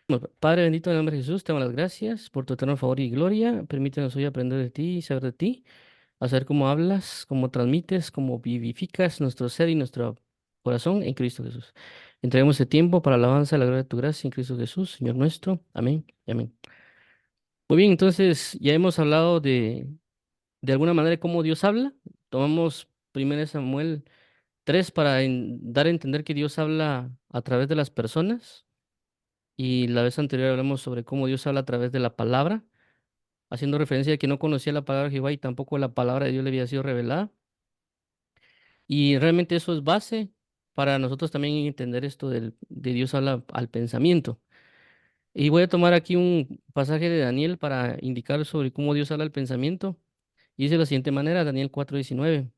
Bueno, Padre bendito en el nombre de Jesús, te damos las gracias por tu eterno favor y gloria. Permítenos hoy aprender de ti y saber de ti, a saber cómo hablas, cómo transmites, cómo vivificas nuestro ser y nuestro corazón en Cristo Jesús. Entreguemos este tiempo para la alabanza y la gloria de tu gracia en Cristo Jesús, Señor nuestro. Amén y amén. Muy bien, entonces ya hemos hablado de alguna manera de cómo Dios habla. Tomamos 1 Samuel 3 para dar a entender que Dios habla a través de las personas. Y la vez anterior hablamos sobre cómo Dios habla a través de la palabra, haciendo referencia a que no conocía la palabra de Jehová y tampoco la palabra de Dios le había sido revelada. Y realmente eso es base para nosotros también entender esto de Dios habla al pensamiento. Y voy a tomar aquí un pasaje de Daniel para indicar sobre cómo Dios habla al pensamiento. Y dice de la siguiente manera, Daniel 4:19.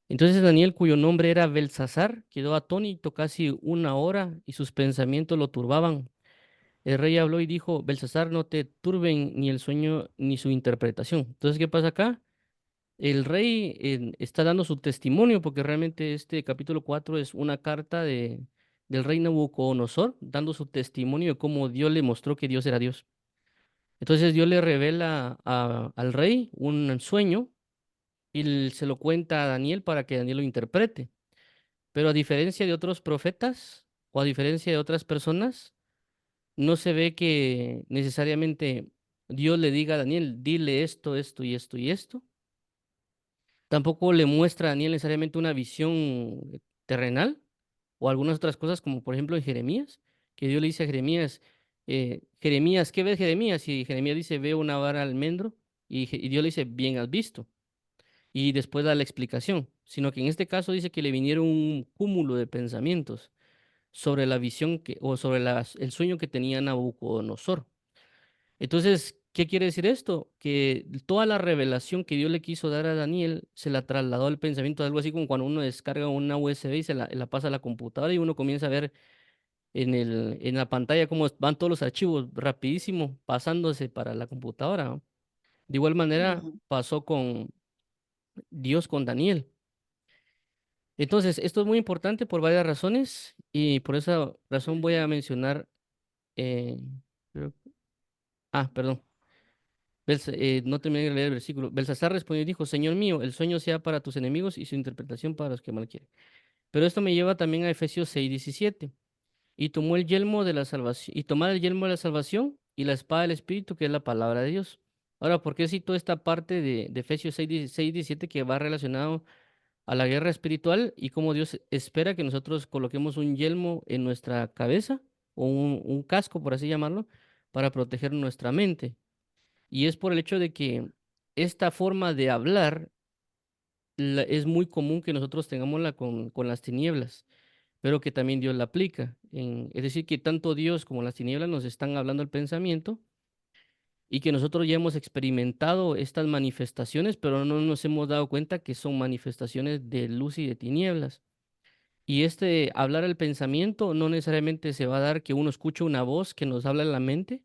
Entonces Daniel, cuyo nombre era Belsasar, quedó atónito casi 1 hora y sus pensamientos lo turbaban. El rey habló y dijo, Belsasar, no te turben ni el sueño ni su interpretación. Entonces, ¿qué pasa acá? El rey está dando su testimonio, porque realmente este capítulo 4 es una carta del rey Nabucodonosor, dando su testimonio de cómo Dios le mostró que Dios era Dios. Entonces Dios le revela al rey un sueño y se lo cuenta a Daniel para que Daniel lo interprete. Pero a diferencia de otros profetas o a diferencia de otras personas, no se ve que necesariamente Dios le diga a Daniel, dile esto, esto y esto y esto. Tampoco le muestra a Daniel necesariamente una visión terrenal o algunas otras cosas, como por ejemplo en Jeremías, que Dios le dice a Jeremías, Jeremías, ¿qué ves Jeremías? Y Jeremías dice, veo una vara de almendro, y Dios le dice, bien has visto. Y después da la explicación, sino que en este caso dice que le vinieron un cúmulo de pensamientos sobre la visión o sobre el sueño que tenía Nabucodonosor. Entonces, ¿qué quiere decir esto? Que toda la revelación que Dios le quiso dar a Daniel se la trasladó al pensamiento, algo así como cuando uno descarga una USB y la pasa a la computadora y uno comienza a ver en la pantalla cómo van todos los archivos rapidísimo pasándose para la computadora, ¿no? De igual manera Ujú. pasó con Dios con Daniel. Entonces, esto es muy importante por varias razones y por esa razón voy a mencionar, eh, creo- perdón. No terminé de leer el versículo. Belsasar respondió y dijo, Señor mío, el sueño sea para tus enemigos y su interpretación para los que mal quieren. Pero esto me lleva también a Efesios 6:17. Y tomó el yelmo de la salvación, y tomad el yelmo de la salvación y la espada del Espíritu, que es la palabra de Dios. Ahora, ¿por qué cito esta parte de Efesios 6:17 que va relacionado a la guerra espiritual y cómo Dios espera que nosotros coloquemos un yelmo en nuestra cabeza o un casco, por así llamarlo, para proteger nuestra mente? Y es por el hecho de que esta forma de hablar es muy común que nosotros tengámosla con las tinieblas, pero que también Dios la aplica. Es decir, que tanto Dios como las tinieblas nos están hablando el pensamiento y que nosotros ya hemos experimentado estas manifestaciones, pero no nos hemos dado cuenta que son manifestaciones de luz y de tinieblas. Y este hablar el pensamiento no necesariamente se va a dar que uno escuche una voz que nos habla en la mente,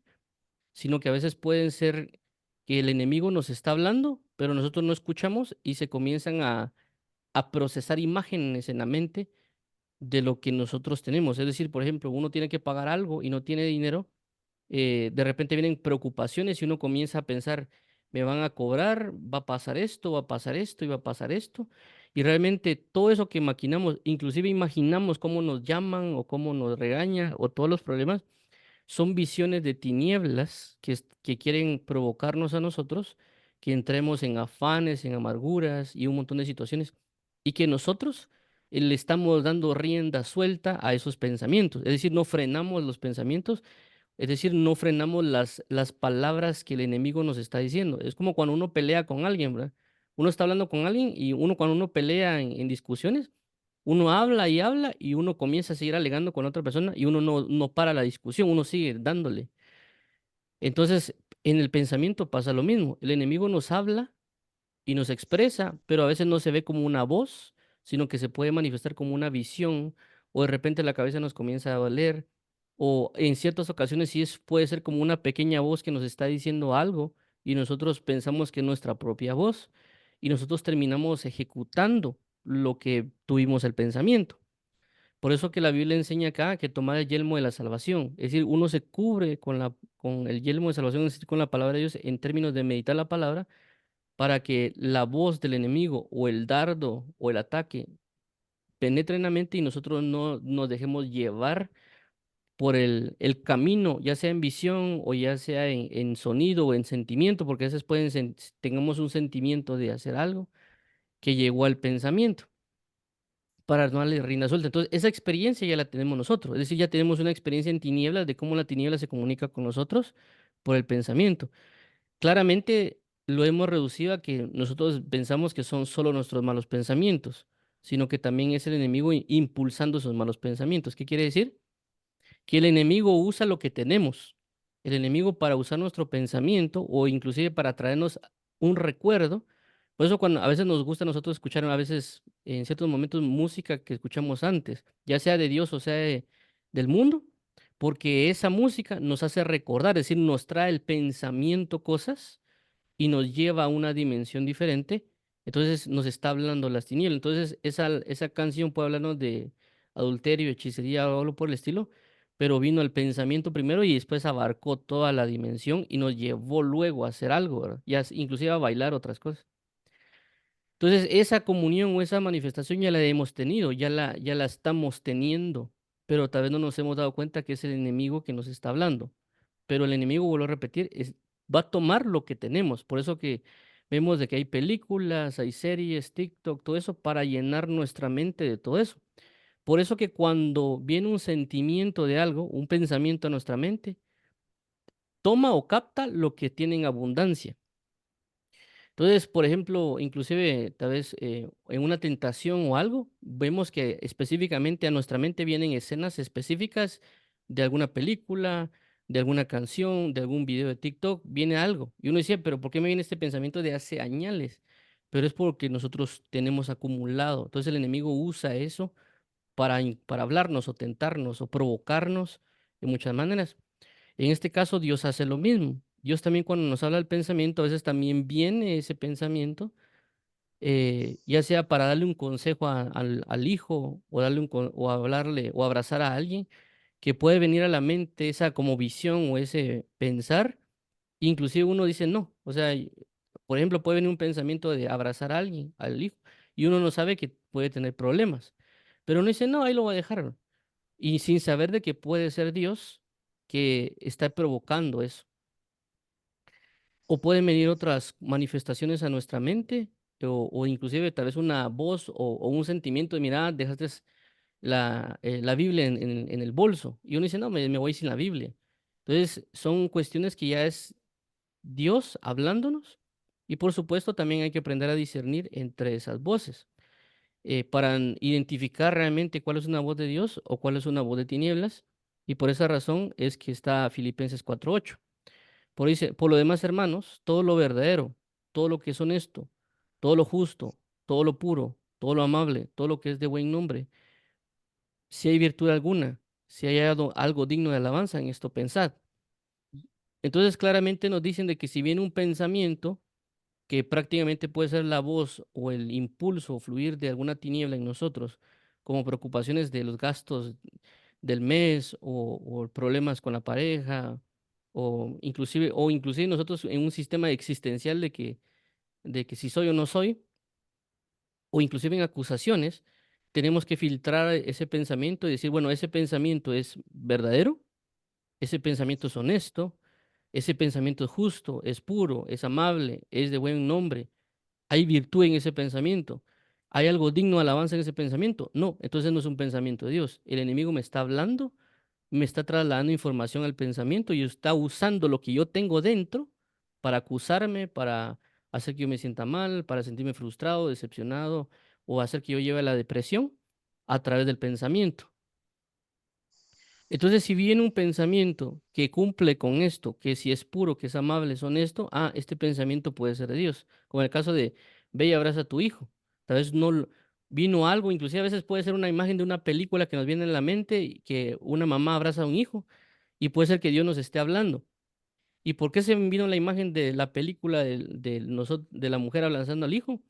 sino que a veces pueden ser que el enemigo nos está hablando, pero nosotros no escuchamos y se comienzan a procesar imágenes en la mente de lo que nosotros tenemos. Es decir, por ejemplo, uno tiene que pagar algo y no tiene dinero, de repente vienen preocupaciones y uno comienza a pensar, me van a cobrar, va a pasar esto, va a pasar esto y va a pasar esto. Y realmente todo eso que maquinamos, inclusive imaginamos cómo nos llaman o cómo nos regaña o todos los problemas son visiones de tinieblas que quieren provocarnos a nosotros que entremos en afanes, en amarguras y un montón de situaciones, y que nosotros le estamos dando rienda suelta a esos pensamientos. Es decir, no frenamos los pensamientos, es decir, no frenamos las palabras que el enemigo nos está diciendo. Es como cuando uno pelea con alguien, ¿verdad? Uno está hablando con alguien y cuando uno pelea en discusiones, uno habla y uno comienza a seguir alegando con otra persona y uno no para la discusión, uno sigue dándole. Entonces, en el pensamiento pasa lo mismo. El enemigo nos habla y nos expresa, pero a veces no se ve como una voz, sino que se puede manifestar como una visión, o de repente la cabeza nos comienza a doler, o en ciertas ocasiones puede ser como una pequeña voz que nos está diciendo algo y nosotros pensamos que es nuestra propia voz y nosotros terminamos ejecutando lo que tuvimos el pensamiento. Por eso que la Biblia enseña acá que tomar el yelmo de la salvación. Es decir, uno se cubre con el yelmo de salvación, es decir, con la palabra de Dios en términos de meditar la palabra, para que la voz del enemigo o el dardo o el ataque penetre en la mente y nosotros no nos dejemos llevar por el camino, ya sea en visión o ya sea en sonido o en sentimiento, porque a veces tengamos un sentimiento de hacer algo que llegó al pensamiento para no darle rienda suelta. Entonces, esa experiencia ya la tenemos nosotros, es decir, ya tenemos una experiencia en tinieblas de cómo la tiniebla se comunica con nosotros por el pensamiento. Claramente lo hemos reducido a que nosotros pensamos que son solo nuestros malos pensamientos, sino que también es el enemigo impulsando esos malos pensamientos. ¿Qué quiere decir? Que el enemigo usa lo que tenemos. El enemigo para usar nuestro pensamiento o inclusive para traernos un recuerdo. Por eso cuando a veces nos gusta a nosotros escuchar a veces en ciertos momentos música que escuchamos antes, ya sea de Dios o sea del mundo, porque esa música nos hace recordar, es decir, nos trae el pensamiento cosas y nos lleva a una dimensión diferente, entonces nos está hablando las tinieblas. Entonces esa canción puede hablarnos de adulterio, hechicería o algo por el estilo, pero vino al pensamiento primero y después abarcó toda la dimensión y nos llevó luego a hacer algo, ¿verdad? Inclusive a bailar otras cosas. Entonces esa comunión o esa manifestación ya la hemos tenido, ya la estamos teniendo, pero tal vez no nos hemos dado cuenta que es el enemigo que nos está hablando. Pero el enemigo, vuelvo a repetir, va a tomar lo que tenemos. Por eso que vemos de que hay películas, hay series, TikTok, todo eso para llenar nuestra mente de todo eso. Por eso que cuando viene un sentimiento de algo, un pensamiento a nuestra mente, toma o capta lo que tiene en abundancia. Entonces, por ejemplo, inclusive tal vez en una tentación o algo, vemos que específicamente a nuestra mente vienen escenas específicas de alguna película, de alguna canción, de algún video de TikTok, viene algo. Y uno decía, pero ¿por qué me viene este pensamiento de hace añales? Pero es porque nosotros tenemos acumulado. Entonces el enemigo usa eso para hablarnos o tentarnos o provocarnos de muchas maneras. En este caso, Dios hace lo mismo. Dios también cuando nos habla del pensamiento, a veces también viene ese pensamiento, ya sea para darle un consejo al hijo o o hablarle o abrazar a alguien, que puede venir a la mente esa como visión o ese pensar, inclusive uno dice no, o sea, por ejemplo, puede venir un pensamiento de abrazar a alguien, al hijo, y uno no sabe que puede tener problemas, pero uno dice no, ahí lo voy a dejar, y sin saber de que puede ser Dios que está provocando eso. O pueden venir otras manifestaciones a nuestra mente, o inclusive tal vez una voz o un sentimiento de, mira, dejaste la Biblia en el bolso. Y uno dice, no, me voy sin la Biblia. Entonces, son cuestiones que ya es Dios hablándonos. Y por supuesto, también hay que aprender a discernir entre esas voces, para identificar realmente cuál es una voz de Dios o cuál es una voz de tinieblas. Y por esa razón es que está Filipenses 4:8. Por dice, por lo demás, hermanos, todo lo verdadero, todo lo que es honesto, todo lo justo, todo lo puro, todo lo amable, todo lo que es de buen nombre, si hay virtud alguna, si hay algo digno de alabanza, en esto pensad. Entonces claramente nos dicen de que si viene un pensamiento que prácticamente puede ser la voz o el impulso o fluir de alguna tiniebla en nosotros, como preocupaciones de los gastos del mes o problemas con la pareja o inclusive nosotros en un sistema existencial de que si soy o no soy, o inclusive en acusaciones, tenemos que filtrar ese pensamiento y decir, bueno, ese pensamiento es verdadero, ese pensamiento es honesto, ese pensamiento es justo, es puro, es amable, es de buen nombre, hay virtud en ese pensamiento. ¿Hay algo digno de alabanza en ese pensamiento? No, entonces no es un pensamiento de Dios. El enemigo me está hablando, me está trasladando información al pensamiento y está usando lo que yo tengo dentro para acusarme, para hacer que yo me sienta mal, para sentirme frustrado, decepcionado o hacer que yo lleve a la depresión a través del pensamiento. Entonces, si viene un pensamiento que cumple con esto, que si es puro, que es amable, es honesto, este pensamiento puede ser de Dios. Como en el caso de ve y abraza a tu hijo. Tal vez no vino algo, inclusive a veces puede ser una imagen de una película que nos viene en la mente y que una mamá abraza a un hijo y puede ser que Dios nos esté hablando. ¿Y por qué se me vino la imagen de la película de la mujer abrazando al hijo?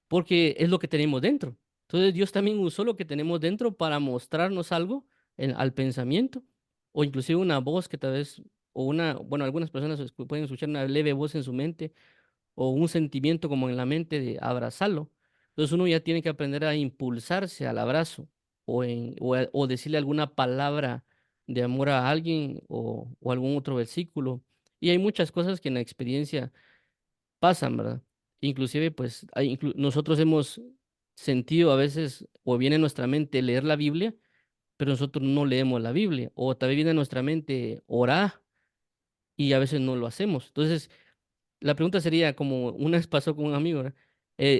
Porque es lo que tenemos dentro. Entonces Dios también usó lo que tenemos dentro para mostrarnos algo al pensamiento, o inclusive una voz que tal vez, o una, bueno, algunas personas pueden escuchar una leve voz en su mente, o un sentimiento como en la mente de abrazarlo. Entonces uno ya tiene que aprender a impulsarse al abrazo, o decirle alguna palabra de amor a alguien, o algún otro versículo. Y hay muchas cosas que en la experiencia pasan, ¿verdad? Inclusive, pues, nosotros hemos sentido a veces, o viene a nuestra mente leer la Biblia, pero nosotros no leemos la Biblia, o también viene a nuestra mente orar y a veces no lo hacemos. Entonces, la pregunta sería, como una vez pasó con un amigo, ¿verdad?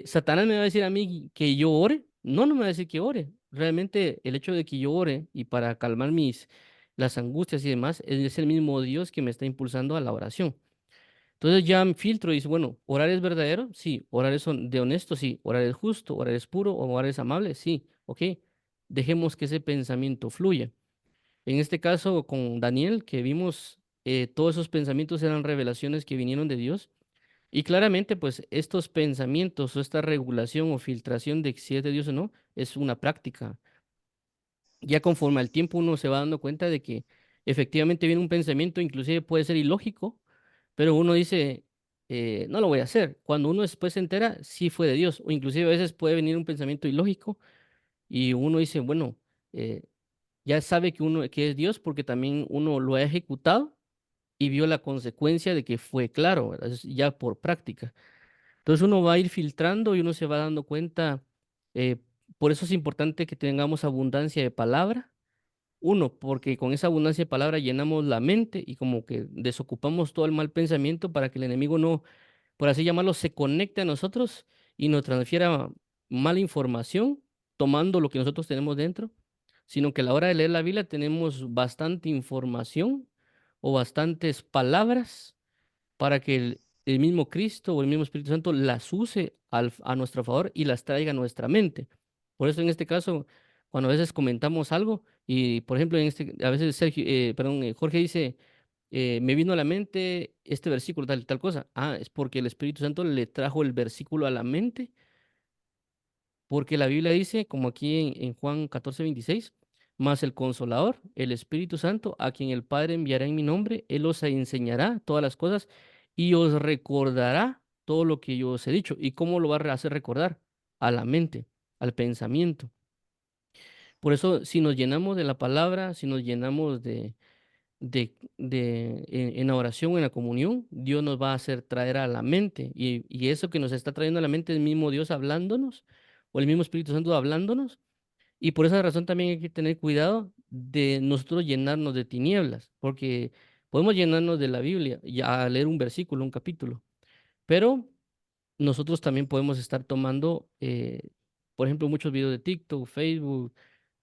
¿Satanás me va a decir a mí que yo ore? No, no me va a decir que ore. Realmente el hecho de que yo ore y para calmar las angustias y demás, es el mismo Dios que me está impulsando a la oración. Entonces ya me filtro y dice, bueno, ¿orar es verdadero? Sí. ¿Orar es de honesto? Sí. ¿Orar es justo? ¿Orar es puro? ¿O orar es amable? Sí. Ok. Dejemos que ese pensamiento fluya. En este caso, con Daniel, que vimos, todos esos pensamientos eran revelaciones que vinieron de Dios. Y claramente, pues estos pensamientos o esta regulación o filtración de si es de Dios o no, es una práctica. Ya conforme al tiempo uno se va dando cuenta de que efectivamente viene un pensamiento, inclusive puede ser ilógico, pero uno dice, no lo voy a hacer. Cuando uno después se entera, sí fue de Dios. O inclusive a veces puede venir un pensamiento ilógico y uno dice, bueno, eh, ya sabe que es Dios porque también uno lo ha ejecutado y vio la consecuencia de que fue claro, ¿verdad? Es ya por práctica. Entonces uno va a ir filtrando y uno se va dando cuenta. eh, por eso es importante que tengamos abundancia de palabra. Uno, porque con esa abundancia de palabra llenamos la mente y como que desocupamos todo el mal pensamiento para que el enemigo no, por así llamarlo, se conecte a nosotros y nos transfiera mala información, tomando lo que nosotros tenemos dentro, sino que a la hora de leer la Biblia tenemos bastante información o bastantes palabras para que el mismo Cristo o el mismo Espíritu Santo las use a nuestro favor y las traiga a nuestra mente. Por eso en este caso, cuando a veces comentamos algo y, por ejemplo, a veces Jorge dice, me vino a la mente este versículo, tal, tal cosa. Ah, es porque el Espíritu Santo le trajo el versículo a la mente, porque la Biblia dice, como aquí en Juan 14:26, mas el Consolador, el Espíritu Santo, a quien el Padre enviará en mi nombre, Él os enseñará todas las cosas y os recordará todo lo que yo os he dicho. ¿Y cómo lo va a hacer recordar? A la mente, al pensamiento. Por eso, si nos llenamos de la palabra, si nos llenamos en la oración, en la comunión, Dios nos va a hacer traer a la mente. Y eso que nos está trayendo a la mente es el mismo Dios hablándonos, o el mismo Espíritu Santo hablándonos. Y por esa razón también hay que tener cuidado de nosotros llenarnos de tinieblas, porque podemos llenarnos de la Biblia y a leer un versículo, un capítulo, pero nosotros también podemos estar tomando, por ejemplo, muchos videos de TikTok, Facebook,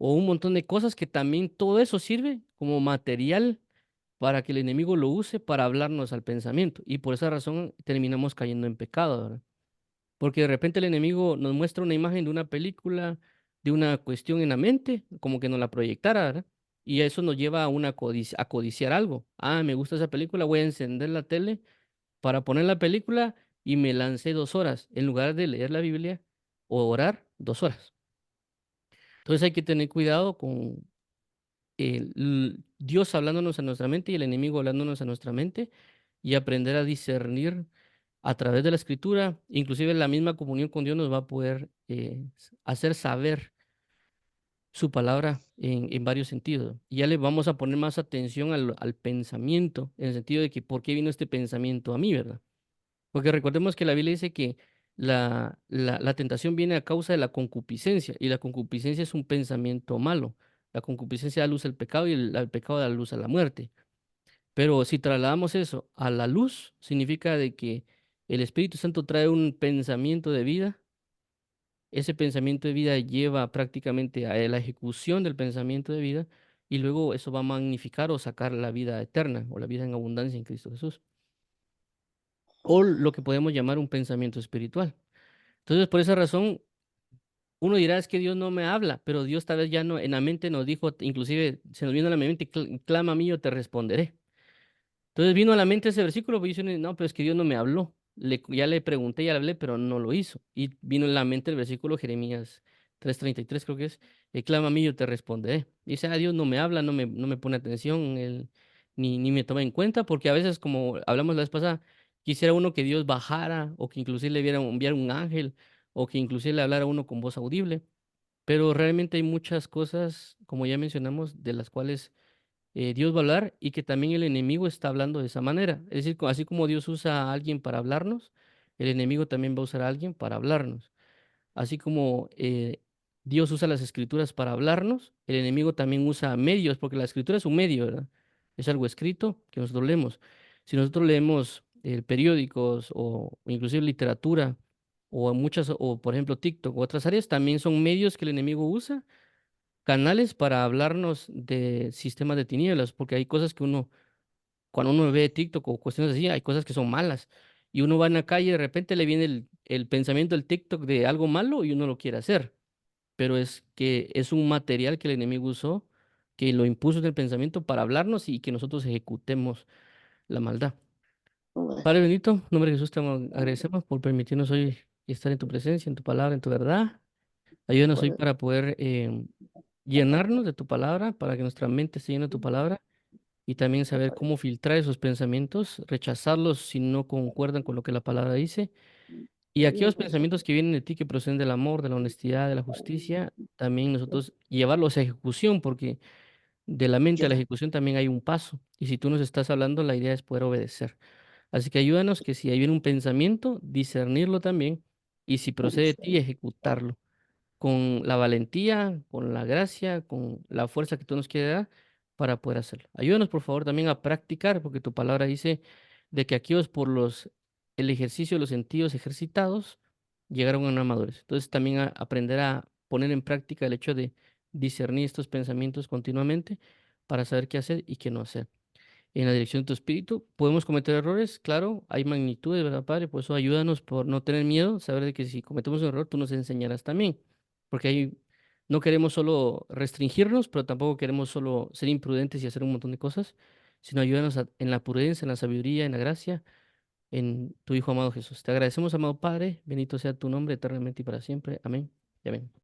o un montón de cosas que también todo eso sirve como material para que el enemigo lo use para hablarnos al pensamiento. Y por esa razón terminamos cayendo en pecado, ¿verdad? Porque de repente el enemigo nos muestra una imagen de una película, de una cuestión en la mente, como que nos la proyectara, ¿verdad? Y eso nos lleva a a codiciar algo. Ah, me gusta esa película, voy a encender la tele para poner la película y me lancé 2 horas, en lugar de leer la Biblia o orar 2 horas. Entonces hay que tener cuidado con Dios hablándonos a nuestra mente y el enemigo hablándonos a nuestra mente y aprender a discernir a través de la escritura. Inclusive la misma comunión con Dios nos va a poder hacer saber su palabra en varios sentidos. Y ya le vamos a poner más atención al pensamiento, en el sentido de que por qué vino este pensamiento a mí, ¿verdad? Porque recordemos que la Biblia dice que la tentación viene a causa de la concupiscencia, y la concupiscencia es un pensamiento malo. La concupiscencia da luz al pecado y el pecado da luz a la muerte. Pero si trasladamos eso a la luz, significa de que el Espíritu Santo trae un pensamiento de vida. Ese pensamiento de vida lleva prácticamente a la ejecución del pensamiento de vida y luego eso va a magnificar o sacar la vida eterna o la vida en abundancia en Cristo Jesús. O lo que podemos llamar un pensamiento espiritual. Entonces, por esa razón, uno dirá, es que Dios no me habla, pero Dios tal vez ya no, en la mente nos dijo, inclusive se nos vino a la mente, clama a mí, yo te responderé. Entonces vino a la mente ese versículo, pero dice, no, pero es que Dios no me habló. Ya le pregunté, ya le hablé, pero no lo hizo. Y vino en la mente el versículo Jeremías 3:33 creo que es, clama a mí, yo te responderé. Dice, ah, Dios no me habla, no me pone atención, él ni me toma en cuenta, porque a veces, como hablamos la vez pasada, quisiera uno que Dios bajara, o que inclusive le viera enviar un ángel, o que inclusive le hablara a uno con voz audible, pero realmente hay muchas cosas, como ya mencionamos, de las cuales Dios va a hablar y que también el enemigo está hablando de esa manera. Es decir, así como Dios usa a alguien para hablarnos, el enemigo también va a usar a alguien para hablarnos. Así como Dios usa las escrituras para hablarnos, el enemigo también usa medios, porque la escritura es un medio, ¿verdad? Es algo escrito que nosotros leemos. Si nosotros leemos periódicos o inclusive literatura o muchas, o por ejemplo TikTok o otras áreas, también son medios que el enemigo usa, canales para hablarnos de sistemas de tinieblas, porque hay cosas que uno, cuando uno ve TikTok o cuestiones así, hay cosas que son malas. Y uno va en la calle y de repente le viene el pensamiento del TikTok de algo malo y uno lo quiere hacer. Pero es que es un material que el enemigo usó, que lo impuso en el pensamiento para hablarnos y que nosotros ejecutemos la maldad. Bueno, Padre bendito, en nombre de Jesús te agradecemos por permitirnos hoy estar en tu presencia, en tu palabra, en tu verdad. Ayúdanos hoy bueno, para poder llenarnos de tu palabra, para que nuestra mente esté llena de tu palabra y también saber cómo filtrar esos pensamientos, rechazarlos si no concuerdan con lo que la palabra dice. Y aquellos pensamientos que vienen de ti, que proceden del amor, de la honestidad, de la justicia, también nosotros llevarlos a ejecución, porque de la mente a la ya, ejecución también hay un paso. Y si tú nos estás hablando, la idea es poder obedecer. Así que ayúdanos que si hay viene un pensamiento, discernirlo también, y si procede de ti, ejecutarlo con la valentía, con la gracia, con la fuerza que tú nos quieres dar para poder hacerlo. Ayúdanos, por favor, también a practicar, porque tu palabra dice de que aquellos por el ejercicio de los sentidos ejercitados llegaron a una madurez. Entonces, también aprender a poner en práctica el hecho de discernir estos pensamientos continuamente para saber qué hacer y qué no hacer en la dirección de tu espíritu. Podemos cometer errores, claro, hay magnitudes, ¿verdad, Padre? Por eso ayúdanos por no tener miedo, saber de que si cometemos un error, tú nos enseñarás también, porque ahí no queremos solo restringirnos, pero tampoco queremos solo ser imprudentes y hacer un montón de cosas, sino ayúdanos en la prudencia, en la sabiduría, en la gracia, en tu Hijo amado Jesús. Te agradecemos, amado Padre, bendito sea tu nombre eternamente y para siempre. Amén y amén.